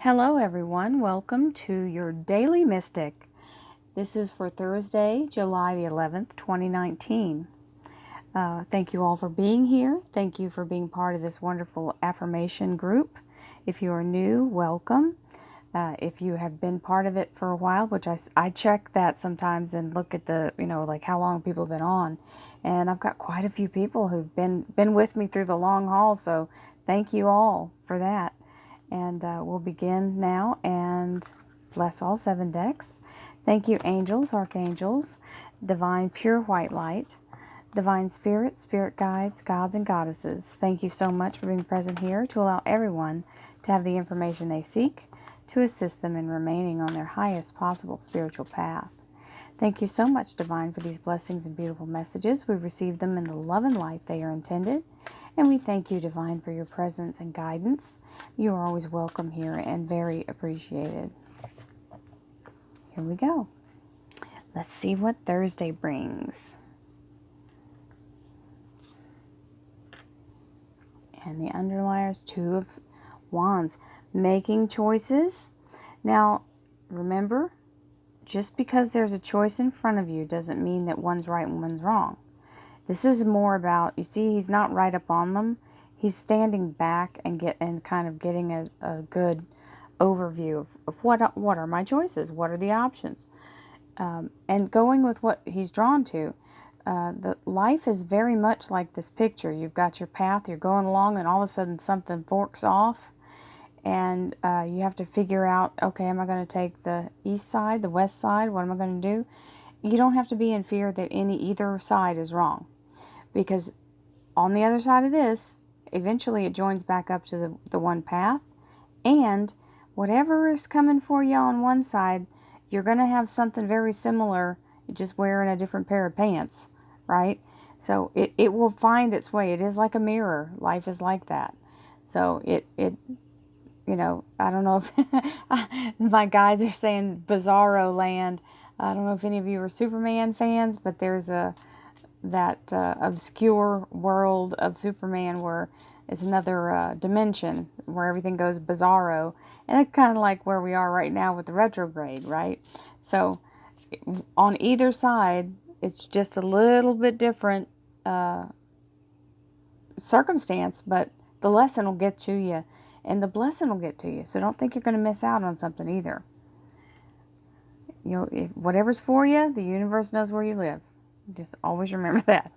Hello everyone, welcome to your Daily Mystic. This is for Thursday, July the 11th, 2019. Thank you all for being here. Thank you for being part of this wonderful affirmation group. If you are new, welcome. If you have been part of it for a while, which I check that sometimes and look at the, like how long people have been on. And I've got quite a few people who've been with me through the long haul, so thank you all for that. And we'll begin now and bless all 7 decks. Thank you, angels, archangels, divine pure white light, divine spirit, spirit guides, gods and goddesses. Thank you so much for being present here to allow everyone to have the information they seek to assist them in remaining on their highest possible spiritual path. Thank you so much, Divine, for these blessings and beautiful messages. We receive them in the love and light they are intended. And we thank you, Divine, for your presence and guidance. You are always welcome here and very appreciated. Here we go. Let's see what Thursday brings. And the underliers, 2 of Wands. Making choices. Now, remember, just because there's a choice in front of you doesn't mean that one's right and one's wrong. This is more about, you see, he's not right up on them. He's standing back and kind of getting a good overview of what are my choices, what are the options, and going with what he's drawn to. The life is very much like this picture. You've got your path, you're going along, and all of a sudden something forks off, and you have to figure out, okay, am I going to take the east side, the west side? What am I going to do? You don't have to be in fear that either side is wrong, because on the other side of this, eventually it joins back up to the one path, and whatever is coming for you on one side, you're going to have something very similar, just wearing a different pair of pants, right? So it will find its way. It is like a mirror. Life is like that. So it I don't know if my guides are saying Bizarro Land. I don't know if any of you are Superman fans, but there's that obscure world of Superman where it's another dimension where everything goes bizarro, and it's kind of like where we are right now with the retrograde, right? So on either side, it's just a little bit different circumstance, but the lesson will get to you, and the blessing will get to you. So don't think you're going to miss out on something either. Whatever's for you, the universe knows where you live. Just always remember that.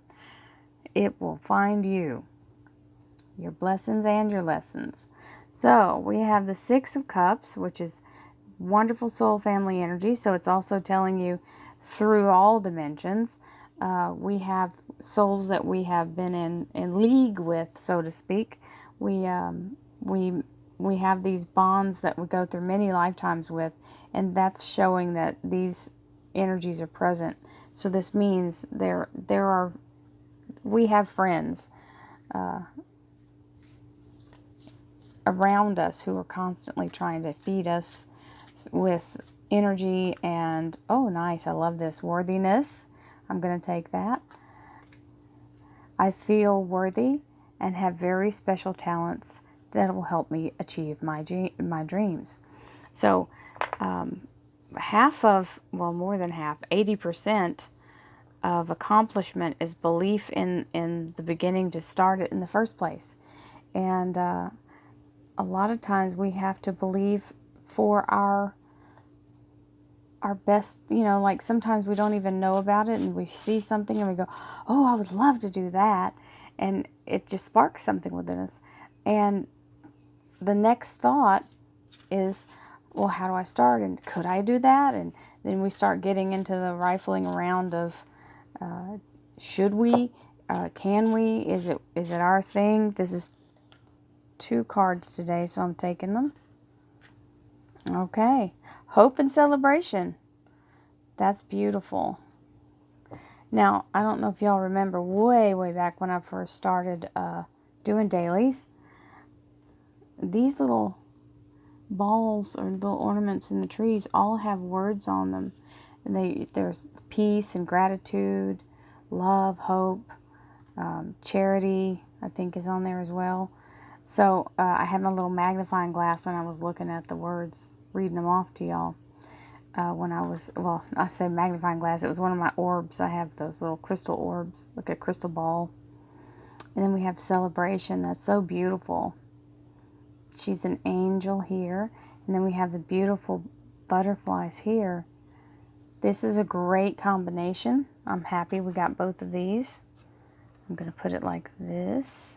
It will find you. Your blessings and your lessons. So we have the 6 of Cups, which is wonderful soul family energy. So it's also telling you through all dimensions. We have souls that we have been in league with, so to speak. We have these bonds that we go through many lifetimes with, and that's showing that these energies are present. So this means we have friends around us who are constantly trying to feed us with energy. And oh, nice, I love this, worthiness. I'm going to take that. I feel worthy and have very special talents that will help me achieve my dreams. So more than half, 80% of accomplishment is belief in the beginning to start it in the first place. And a lot of times we have to believe for our best, like sometimes we don't even know about it, and we see something and we go, oh, I would love to do that, and it just sparks something within us. And the next thought is, well, how do I start, and could I do that? And then we start getting into the rifling around of should we, can we, is it our thing? This is 2 cards today, so I'm taking them. Okay, hope and celebration. That's beautiful. Now, I don't know if y'all remember way back when I first started doing dailies. These little balls or little ornaments in the trees all have words on them. And there's peace and gratitude, love, hope, charity, I think is on there as well. So I had my little magnifying glass and I was looking at the words, reading them off to y'all. When I was, well, I say magnifying glass, it was one of my orbs. I have those little crystal orbs, like a crystal ball. And then we have celebration. That's so beautiful. She's an angel here. And then we have the beautiful butterflies here. This is a great combination. I'm happy we got both of these. I'm going to put it like this.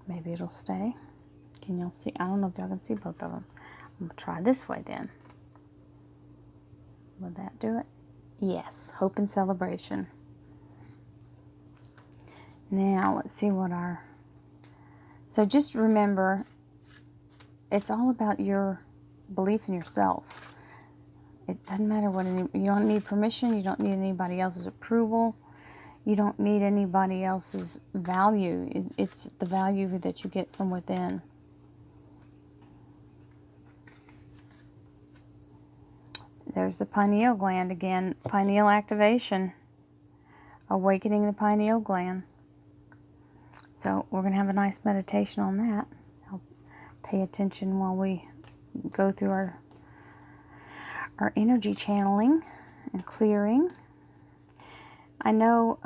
Maybe it'll stay. Can y'all see? I don't know if y'all can see both of them. I'm going to try this way then. Will that do it? Yes. Hope and celebration. Now, let's see what our... So just remember, it's all about your belief in yourself. It doesn't matter what you don't need permission. You don't need anybody else's approval. You don't need anybody else's value. It's the value that you get from within. There's the pineal gland again. Pineal activation. Awakening the pineal gland. So we're going to have a nice meditation on that. I'll pay attention while we go through our energy channeling and clearing. I know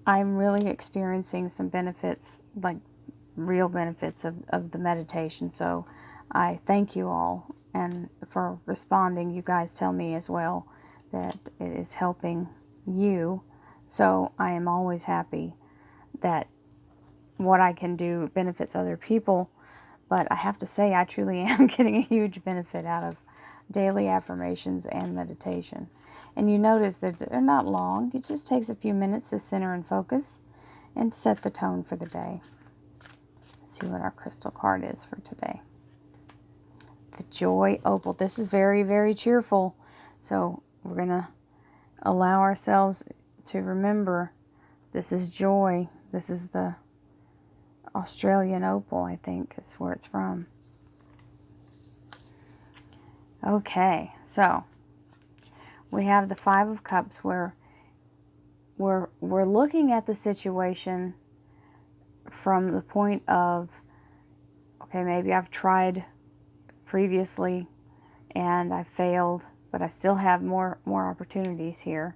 I'm really experiencing some benefits, like real benefits of the meditation. So I thank you all and for responding. You guys tell me as well that it is helping you. So I am always happy that what I can do benefits other people. But I have to say, I truly am getting a huge benefit out of daily affirmations and meditation. And you notice that they're not long. It just takes a few minutes to center and focus and set the tone for the day. Let's see what our crystal card is for today. The Joy Opal. This is very, very cheerful. So we're going to allow ourselves to remember this is joy. This is the Australian opal, I think, is where it's from. Okay, so we have the Five of Cups where we're looking at the situation from the point of, okay, maybe I've tried previously and I failed, but I still have more opportunities here.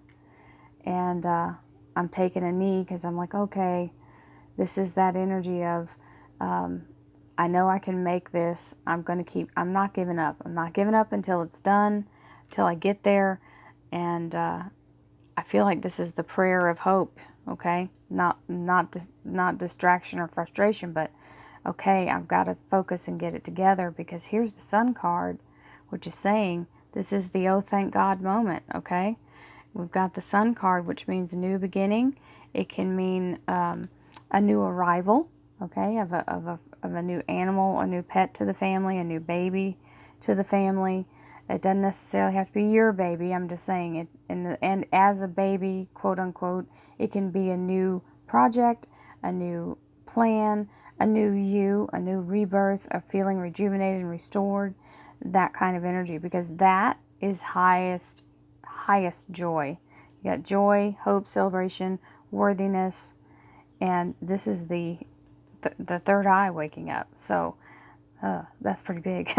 And I'm taking a knee because I'm like, okay, this is that energy of, I know I can make this. I'm not giving up. I'm not giving up until it's done, until I get there. And I feel like this is the prayer of hope, okay? Not distraction or frustration, but okay, I've got to focus and get it together, because here's the Sun card, which is saying this is the oh thank God moment, okay? We've got the Sun card, which means a new beginning. It can mean a new arrival, okay, of a new animal, a new pet to the family, a new baby to the family. It doesn't necessarily have to be your baby. I'm just saying it. And as a baby, quote unquote, it can be a new project, a new plan, a new you, a new rebirth, of feeling rejuvenated and restored. That kind of energy, because that is highest joy. You got joy, hope, celebration, worthiness, and this is the third eye waking up. So that's pretty big.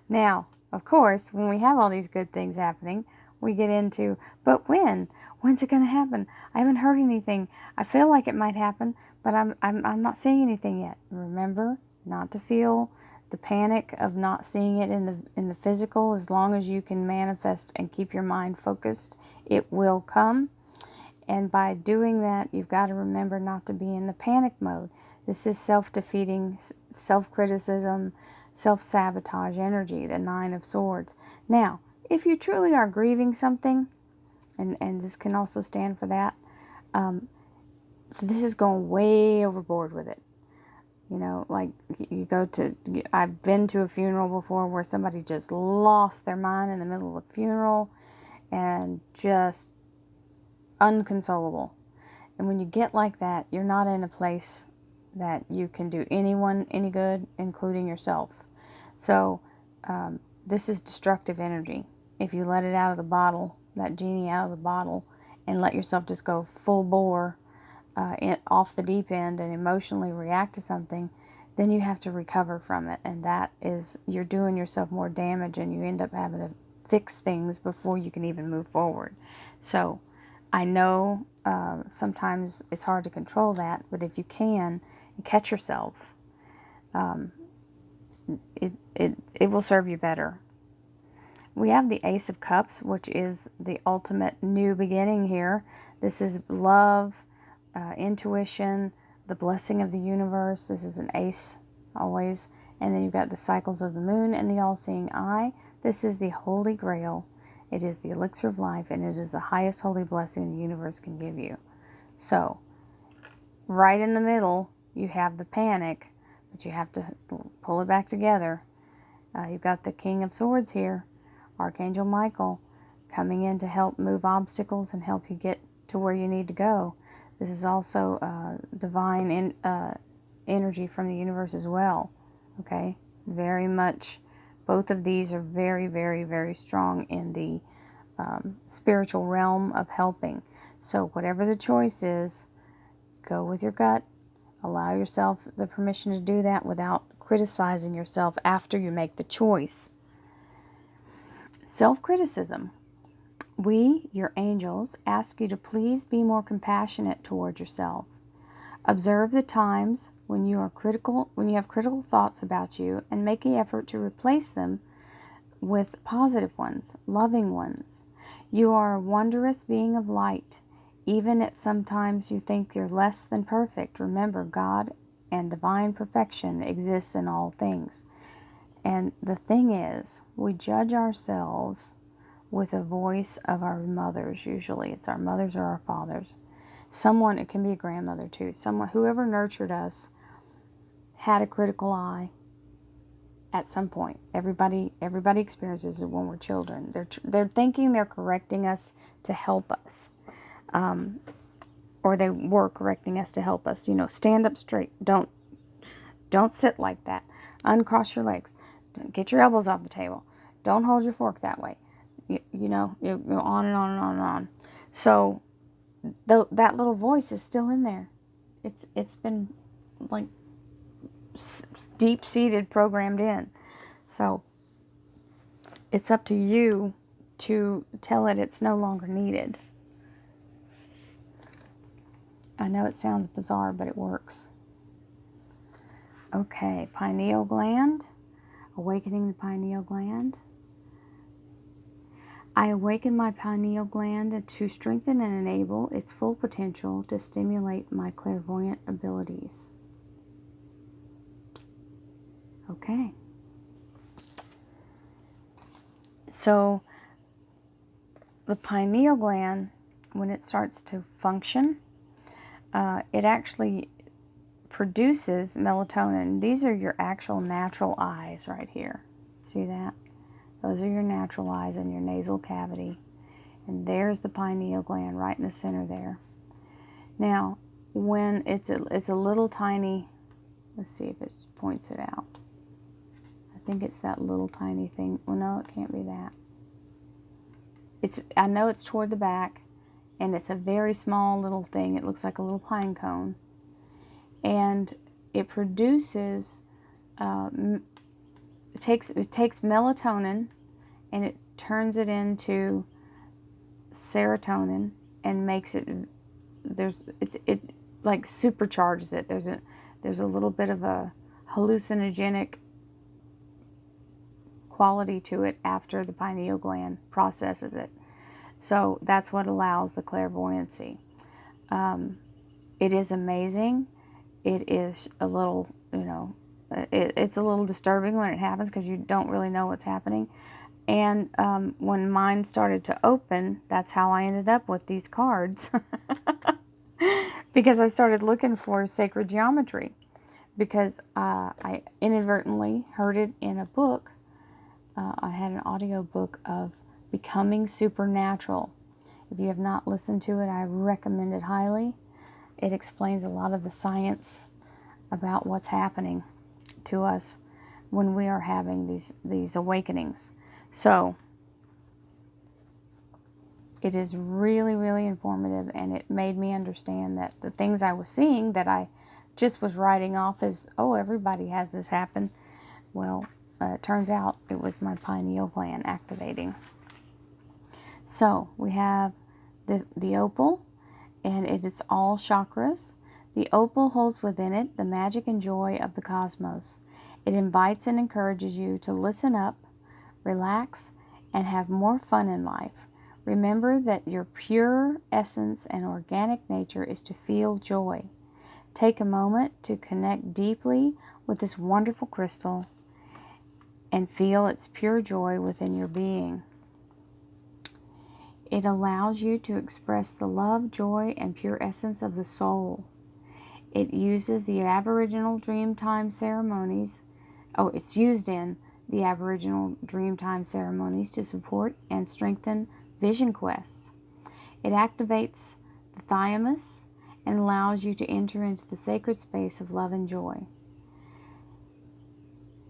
Now, of course, when we have all these good things happening, we get into, but when? When's it going to happen? I haven't heard anything. I feel like it might happen, but I'm not seeing anything yet. Remember not to feel the panic of not seeing it in the physical. As long as you can manifest and keep your mind focused, it will come. And by doing that, you've got to remember not to be in the panic mode. This is self-defeating, self-criticism, self-sabotage energy, the Nine of Swords. Now, if you truly are grieving something, and this can also stand for that, this is going way overboard with it. You know, like I've been to a funeral before where somebody just lost their mind in the middle of a funeral and just unconsolable. And when you get like that, you're not in a place that you can do anyone any good, including yourself. So this is destructive energy. If you let it out of the bottle, that genie out of the bottle, and let yourself just go full bore, off the deep end and emotionally react to something, then you have to recover from it. And that is, you're doing yourself more damage, and you end up having to fix things before you can even move forward. So I know sometimes it's hard to control that, but if you can catch yourself, it will serve you better. We have the Ace of Cups, which is the ultimate new beginning here. This is love, intuition, the blessing of the universe. This is an ace always. And then you've got the cycles of the moon and the all-seeing eye. This is the Holy Grail. It is the elixir of life, and it is the highest holy blessing the universe can give you. So, right in the middle, you have the panic, but you have to pull it back together. You've got the King of Swords here, Archangel Michael, coming in to help move obstacles and help you get to where you need to go. This is also divine energy from the universe as well. Okay, very much. Both of these are very, very, very strong in the spiritual realm of helping. So whatever the choice is, go with your gut. Allow yourself the permission to do that without criticizing yourself after you make the choice. Self-criticism. We, your angels, ask you to please be more compassionate toward yourself. Observe the times when you are critical, when you have critical thoughts about you, and make the effort to replace them with positive ones, loving ones. You are a wondrous being of light. Even if sometimes you think you're less than perfect, remember God and divine perfection exists in all things. And the thing is, we judge ourselves with a voice of our mothers. Usually it's our mothers or our fathers. Someone, it can be a grandmother too, someone, whoever nurtured us had a critical eye at some point. Everybody experiences it when we're children. They're thinking they're correcting us to help us. Or they were correcting us to help us. You know, stand up straight. Don't sit like that. Uncross your legs. Get your elbows off the table. Don't hold your fork that way. You know, you go on and on and on and on. So that little voice is still in there. It's been like deep-seated, programmed in. So it's up to you to tell it it's no longer needed. I know it sounds bizarre, but it works. Okay, pineal gland. Awakening the pineal gland. I awaken my pineal gland to strengthen and enable its full potential to stimulate my clairvoyant abilities. Okay. So, the pineal gland, when it starts to function, it actually produces melatonin. These are your actual natural eyes right here. See that? Those are your natural eyes in your nasal cavity. And there's the pineal gland right in the center there. Now, when it's a little tiny, let's see if it points it out. I think it's that little tiny thing. Well, no, it can't be that. I know it's toward the back, and it's a very small little thing. It looks like a little pine cone. And it produces, it takes melatonin, and it turns it into serotonin and makes it, it like supercharges it. There's a little bit of a hallucinogenic quality to it after the pineal gland processes it. So that's what allows the clairvoyancy. It is amazing. It is a little, it's a little disturbing when it happens because you don't really know what's happening. And when mine started to open, that's how I ended up with these cards. Because I started looking for sacred geometry. Because I inadvertently heard it in a book. I had an audio book of Becoming Supernatural. If you have not listened to it, I recommend it highly. It explains a lot of the science about what's happening to us when we are having these awakenings. So, It is really, really informative, and it made me understand that the things I was seeing that I just was writing off as, oh, everybody has this happen. Well, it turns out it was my pineal gland activating. So we have the opal, and it is all chakras. The opal holds within it the magic and joy of the cosmos. It invites and encourages you to listen up, relax, and have more fun in life. Remember that your pure essence and organic nature is to feel joy. Take a moment to connect deeply with this wonderful crystal and feel its pure joy within your being. It allows you to express the love, joy, and pure essence of the soul. It uses the Aboriginal Dreamtime ceremonies. It's used in the Aboriginal Dreamtime ceremonies to support and strengthen vision quests. It activates the thymus and allows you to enter into the sacred space of love and joy.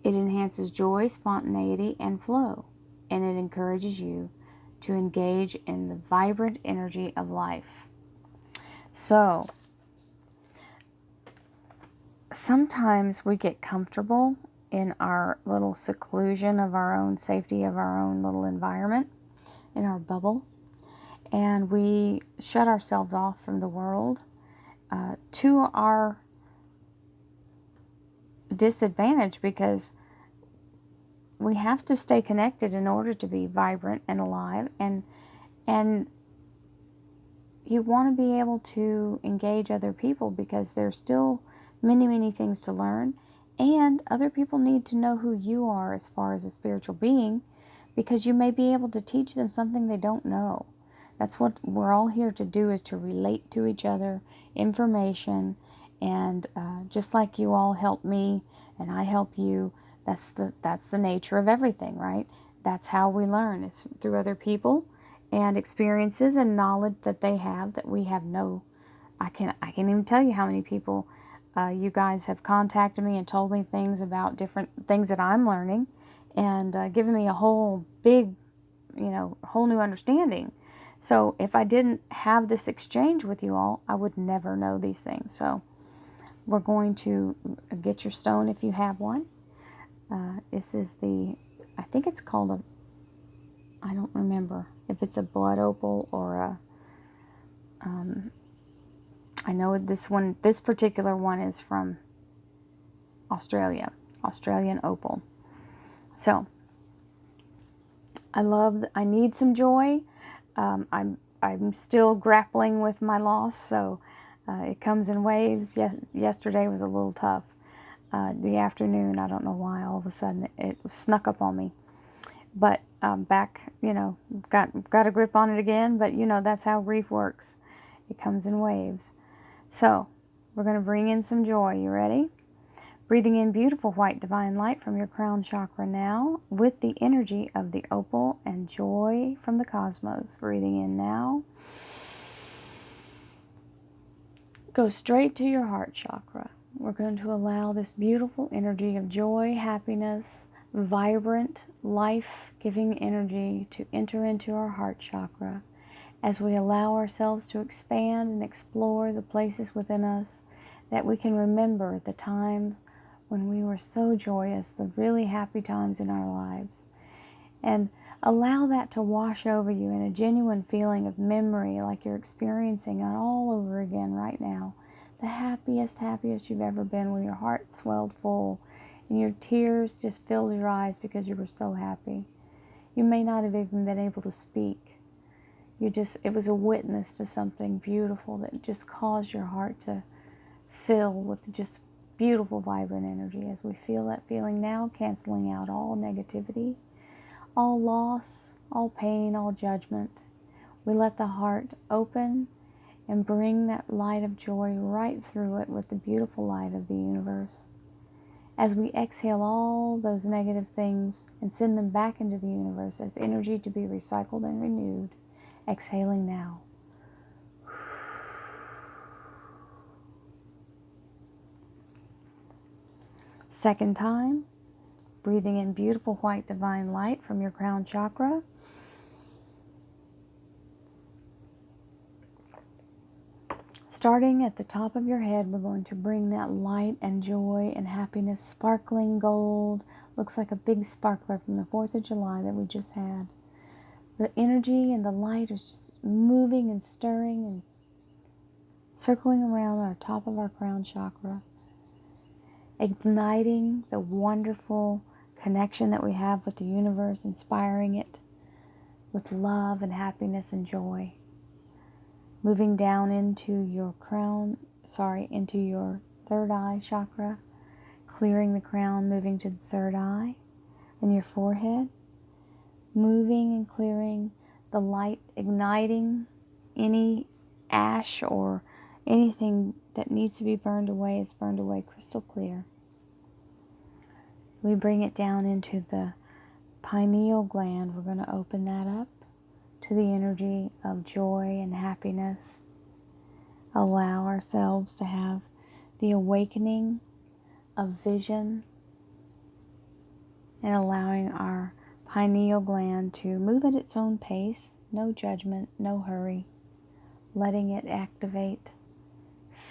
It enhances joy, spontaneity, and flow, and it encourages you to engage in the vibrant energy of life. So, sometimes we get comfortable in our little seclusion of our own safety, of our own little environment, in our bubble, and we shut ourselves off from the world to our disadvantage, because we have to stay connected in order to be vibrant and alive, and you want to be able to engage other people, because there's still many, many things to learn, and other people need to know who you are as far as a spiritual being, because you may be able to teach them something they don't know. That's what we're all here to do, is to relate to each other, information, and just like you all help me and I help you, that's the nature of everything, right? That's how we learn. It's through other people and experiences and knowledge that they have that we have no. I can't even tell you how many people you guys have contacted me and told me things about different things that I'm learning, and given me a whole big, whole new understanding. So if I didn't have this exchange with you all, I would never know these things. So we're going to get your stone if you have one. This is I think it's called I don't remember if it's a blood opal or I know this particular one is from Australian opal. So I need some joy. I'm still grappling with my loss, so it comes in waves. Yesterday was a little tough. The afternoon, I don't know why, all of a sudden it snuck up on me. But back, got a grip on it again. But that's how grief works. It comes in waves. So we're going to bring in some joy. You ready? Breathing in beautiful white divine light from your crown chakra now, with the energy of the opal and joy from the cosmos. Breathing in now. Go straight to your heart chakra. We're going to allow this beautiful energy of joy, happiness, vibrant, life-giving energy to enter into our heart chakra as we allow ourselves to expand and explore the places within us that we can remember, the times when we were so joyous, the really happy times in our lives. And allow that to wash over you in a genuine feeling of memory, like you're experiencing it all over again right now. The happiest you've ever been, when your heart swelled full and your tears just filled your eyes because you were so happy. You may not have even been able to speak. It was a witness to something beautiful that just caused your heart to fill with just beautiful, vibrant energy. As we feel that feeling now, canceling out all negativity, all loss, all pain, all judgment. We let the heart open and bring that light of joy right through it with the beautiful light of the universe. As we exhale all those negative things and send them back into the universe as energy to be recycled and renewed, exhaling now. Second time, breathing in beautiful white divine light from your crown chakra. Starting at the top of your head, we're going to bring that light and joy and happiness, sparkling gold. Looks like a big sparkler from the 4th of July that we just had. The energy and the light is just moving and stirring and circling around our top of our crown chakra, igniting the wonderful connection that we have with the universe, inspiring it with love and happiness and joy. Moving down into your into your third eye chakra, clearing the crown, moving to the third eye and your forehead, moving and clearing the light, igniting any ash or anything that needs to be burned away is burned away crystal clear. We bring it down into the pineal gland. We're going to open that up to the energy of joy and happiness. Allow ourselves to have the awakening of vision and allowing our pineal gland to move at its own pace. No judgment, no hurry. Letting it activate,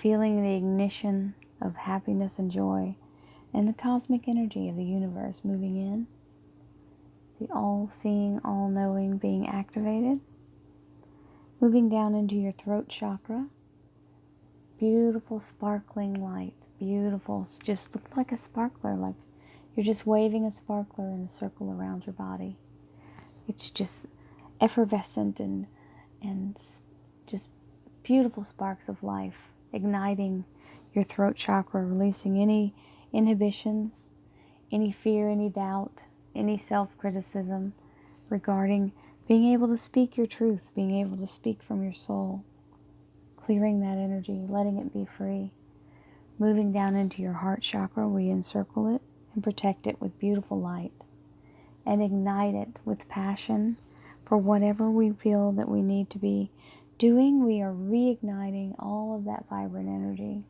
feeling the ignition of happiness and joy and the cosmic energy of the universe moving in. The all-seeing, all-knowing being activated. Moving down into your throat chakra. Beautiful sparkling light. Beautiful. Just looks like a sparkler, like you're just waving a sparkler in a circle around your body. It's just effervescent and just beautiful sparks of life, igniting your throat chakra, releasing any inhibitions, any fear, any doubt, any self-criticism regarding being able to speak your truth, being able to speak from your soul, clearing that energy, letting it be free. Moving down into your heart chakra, we encircle it and protect it with beautiful light and ignite it with passion for whatever we feel that we need to be doing. We are reigniting all of that vibrant energy,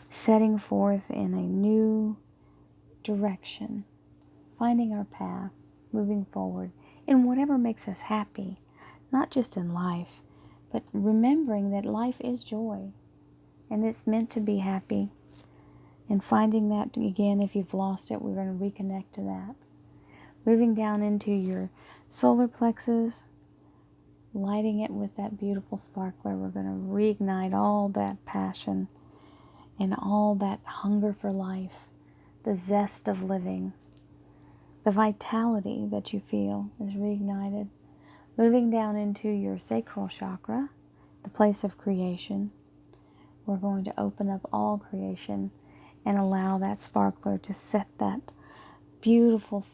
setting forth in a new direction, finding our path, moving forward in whatever makes us happy, not just in life, but remembering that life is joy and it's meant to be happy. And finding that again, if you've lost it, we're going to reconnect to that. Moving down into your solar plexus, lighting it with that beautiful sparkler, we're going to reignite all that passion and all that hunger for life, the zest of living, the vitality that you feel is reignited. Moving down into your sacral chakra, the place of creation, we're going to open up all creation and allow that sparkler to set that beautiful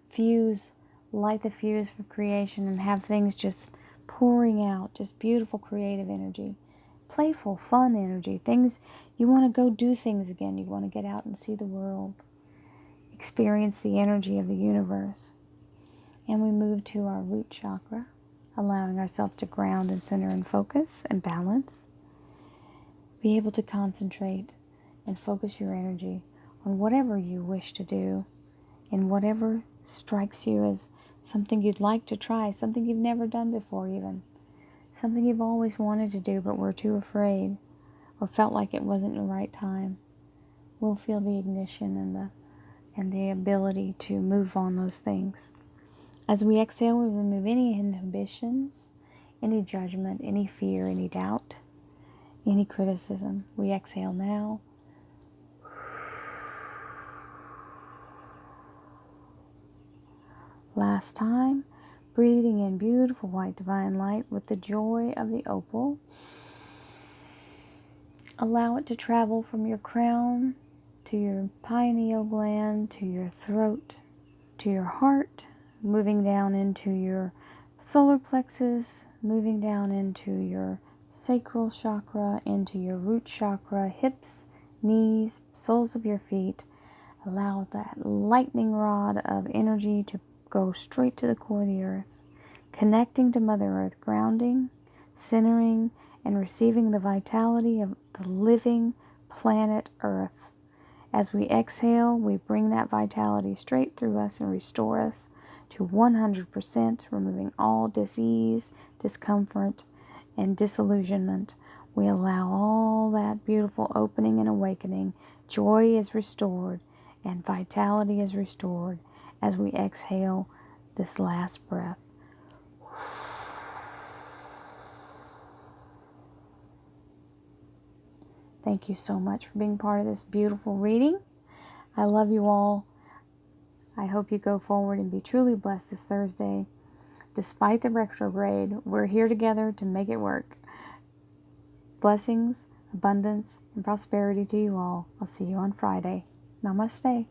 fuse, light the fuse for creation and have things just pouring out, just beautiful creative energy, playful, fun energy, things you want to go do things again, you want to get out and see the world, experience the energy of the universe. And we move to our root chakra, allowing ourselves to ground and center and focus and balance. Be able to concentrate and focus your energy on whatever you wish to do and whatever strikes you as something you'd like to try, something you've never done before even, something you've always wanted to do but were too afraid or felt like it wasn't the right time. We'll feel the ignition and the ability to move on those things. As we exhale, we remove any inhibitions, any judgment, any fear, any doubt, any criticism. We exhale now. Last time, breathing in beautiful white divine light with the joy of the opal. Allow it to travel from your crown to your pineal gland, to your throat, to your heart, moving down into your solar plexus, moving down into your sacral chakra, into your root chakra, hips, knees, soles of your feet. Allow that lightning rod of energy to go straight to the core of the earth, connecting to Mother Earth, grounding, centering, and receiving the vitality of the living planet Earth. As we exhale, we bring that vitality straight through us and restore us to 100%, removing all disease, discomfort, and disillusionment. We allow all that beautiful opening and awakening. Joy is restored and vitality is restored as we exhale this last breath. Thank you so much for being part of this beautiful reading. I love you all. I hope you go forward and be truly blessed this Thursday. Despite the retrograde, we're here together to make it work. Blessings, abundance, and prosperity to you all. I'll see you on Friday. Namaste.